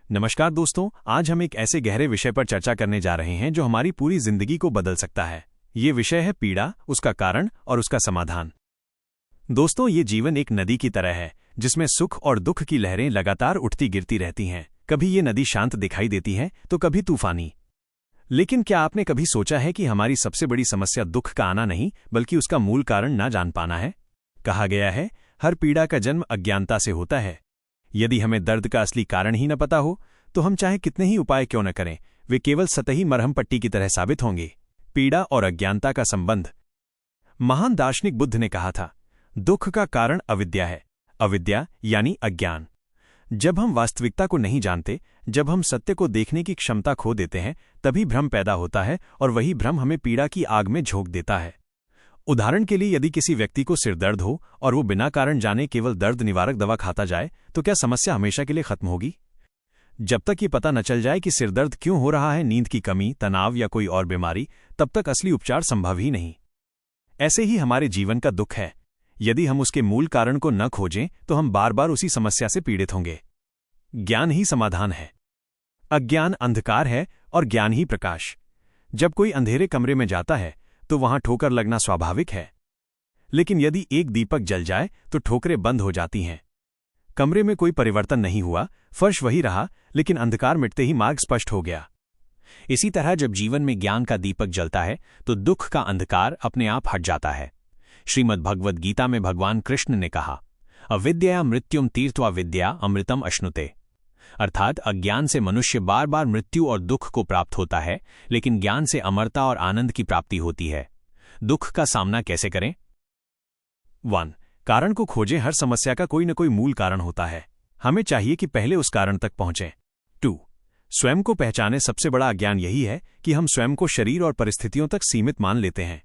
नमस्कार दोस्तों, आज हम एक ऐसे गहरे विषय पर चर्चा करने जा रहे हैं जो हमारी पूरी जिंदगी को बदल सकता है। ये विषय है पीड़ा, उसका कारण और उसका समाधान। दोस्तों, ये जीवन एक नदी की तरह है जिसमें सुख और दुख की लहरें लगातार उठती गिरती रहती हैं। कभी ये नदी शांत दिखाई देती है तो कभी तूफानी। लेकिन क्या आपने कभी सोचा है कि हमारी सबसे बड़ी समस्या दुख का आना नहीं बल्कि उसका मूल कारण ना जान पाना है? कहा गया है, हर पीड़ा का जन्म अज्ञानता से होता है। यदि हमें दर्द का असली कारण ही न पता हो तो हम चाहे कितने ही उपाय क्यों न करें, वे केवल सतही मरहम पट्टी की तरह साबित होंगे। पीड़ा और अज्ञानता का संबंध। महान दार्शनिक बुद्ध ने कहा था, दुख का कारण अविद्या है। अविद्या यानी अज्ञान। जब हम वास्तविकता को नहीं जानते, जब हम सत्य को देखने की क्षमता खो देते हैं, तभी भ्रम पैदा होता है और वही भ्रम हमें पीड़ा की आग में झोंक देता है। उदाहरण के लिए, यदि किसी व्यक्ति को सिरदर्द हो और वो बिना कारण जाने केवल दर्द निवारक दवा खाता जाए, तो क्या समस्या हमेशा के लिए खत्म होगी? जब तक ये पता न चल जाए कि सिरदर्द क्यों हो रहा है, नींद की कमी, तनाव या कोई और बीमारी, तब तक असली उपचार संभव ही नहीं। ऐसे ही हमारे जीवन का दुख है। यदि हम उसके मूल कारण को न खोजें तो हम बार बार उसी समस्या से पीड़ित होंगे। ज्ञान ही समाधान है। अज्ञान अंधकार है और ज्ञान ही प्रकाश। जब कोई अंधेरे कमरे में जाता है तो वहां ठोकर लगना स्वाभाविक है, लेकिन यदि एक दीपक जल जाए तो ठोकरें बंद हो जाती हैं। कमरे में कोई परिवर्तन नहीं हुआ, फर्श वही रहा, लेकिन अंधकार मिटते ही मार्ग स्पष्ट हो गया। इसी तरह जब जीवन में ज्ञान का दीपक जलता है तो दुख का अंधकार अपने आप हट जाता है। श्रीमद् भगवद गीता में भगवान कृष्ण ने कहा, अविद्या मृत्युम तीर्थवा विद्या अमृतम अश्नुते। अर्थात अज्ञान से मनुष्य बार बार मृत्यु और दुख को प्राप्त होता है, लेकिन ज्ञान से अमरता और आनंद की प्राप्ति होती है। दुख का सामना कैसे करें? 1. कारण को खोजें। हर समस्या का कोई न कोई मूल कारण होता है। हमें चाहिए कि पहले उस कारण तक पहुंचें। 2. स्वयं को पहचानें। सबसे बड़ा अज्ञान यही है कि हम स्वयं को शरीर और परिस्थितियों तक सीमित मान लेते हैं,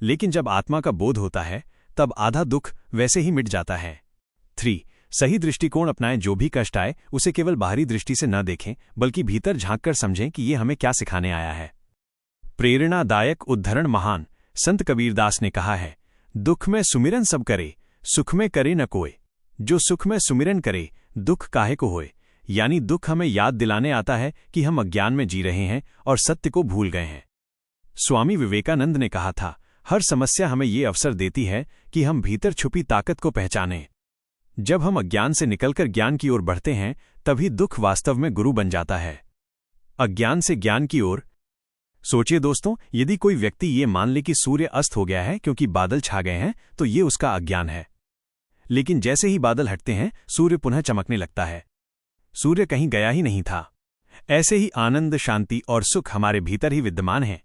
लेकिन जब आत्मा का बोध होता है तब आधा दुख वैसे ही मिट जाता है। 3. सही दृष्टिकोण अपनाएं। जो भी कष्ट आए उसे केवल बाहरी दृष्टि से न देखें, बल्कि भीतर झांककर समझें कि ये हमें क्या सिखाने आया है। प्रेरणादायक उद्धरण। महान संत कबीरदास ने कहा है, दुख में सुमिरन सब करे, सुख में करे न कोय। जो सुख में सुमिरन करे, दुख काहे को होए। यानी दुख हमें याद दिलाने आता है कि हम अज्ञान में जी रहे हैं और सत्य को भूल गए हैं। स्वामी विवेकानंद ने कहा था, हर समस्या हमें ये अवसर देती है कि हम भीतर छुपी ताकत को पहचानें। जब हम अज्ञान से निकलकर ज्ञान की ओर बढ़ते हैं, तभी दुख वास्तव में गुरु बन जाता है। अज्ञान से ज्ञान की ओर। सोचिए दोस्तों, यदि कोई व्यक्ति ये मान ले कि सूर्य अस्त हो गया है क्योंकि बादल छा गए हैं, तो ये उसका अज्ञान है। लेकिन जैसे ही बादल हटते हैं, सूर्य पुनः चमकने लगता है। सूर्य कहीं गया ही नहीं था। ऐसे ही आनंद, शांति और सुख हमारे भीतर ही विद्यमान है।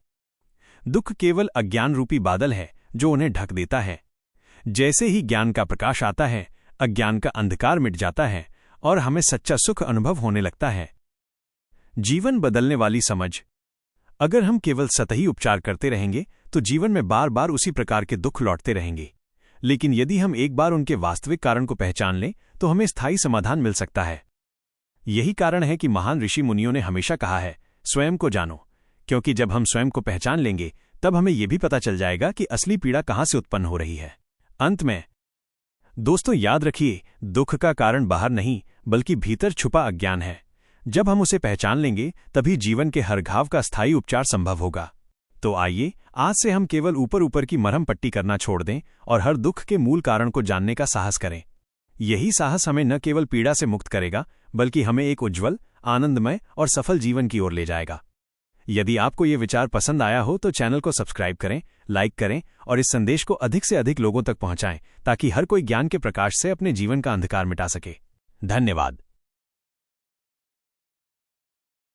दुख केवल अज्ञान रूपी बादल है जो उन्हें ढक देता है। जैसे ही ज्ञान का प्रकाश आता है, अज्ञान का अंधकार मिट जाता है और हमें सच्चा सुख अनुभव होने लगता है। जीवन बदलने वाली समझ। अगर हम केवल सतही उपचार करते रहेंगे तो जीवन में बार बार उसी प्रकार के दुख लौटते रहेंगे, लेकिन यदि हम एक बार उनके वास्तविक कारण को पहचान लें तो हमें स्थायी समाधान मिल सकता है। यही कारण है कि महान ऋषि मुनियों ने हमेशा कहा है, स्वयं को जानो, क्योंकि जब हम स्वयं को पहचान लेंगे तब हमें यह भी पता चल जाएगा कि असली पीड़ा कहां से उत्पन्न हो रही है। अंत में दोस्तों, याद रखिए, दुख का कारण बाहर नहीं बल्कि भीतर छुपा अज्ञान है। जब हम उसे पहचान लेंगे तभी जीवन के हर घाव का स्थायी उपचार संभव होगा। तो आइए, आज से हम केवल ऊपर ऊपर की मरहम पट्टी करना छोड़ दें और हर दुख के मूल कारण को जानने का साहस करें। यही साहस हमें न केवल पीड़ा से मुक्त करेगा बल्कि हमें एक उज्ज्वल, आनंदमय और सफल जीवन की ओर ले जाएगा। यदि आपको ये विचार पसंद आया हो तो चैनल को सब्सक्राइब करें, लाइक करें और इस संदेश को अधिक से अधिक लोगों तक पहुंचाएं ताकि हर कोई ज्ञान के प्रकाश से अपने जीवन का अंधकार मिटा सके। धन्यवाद।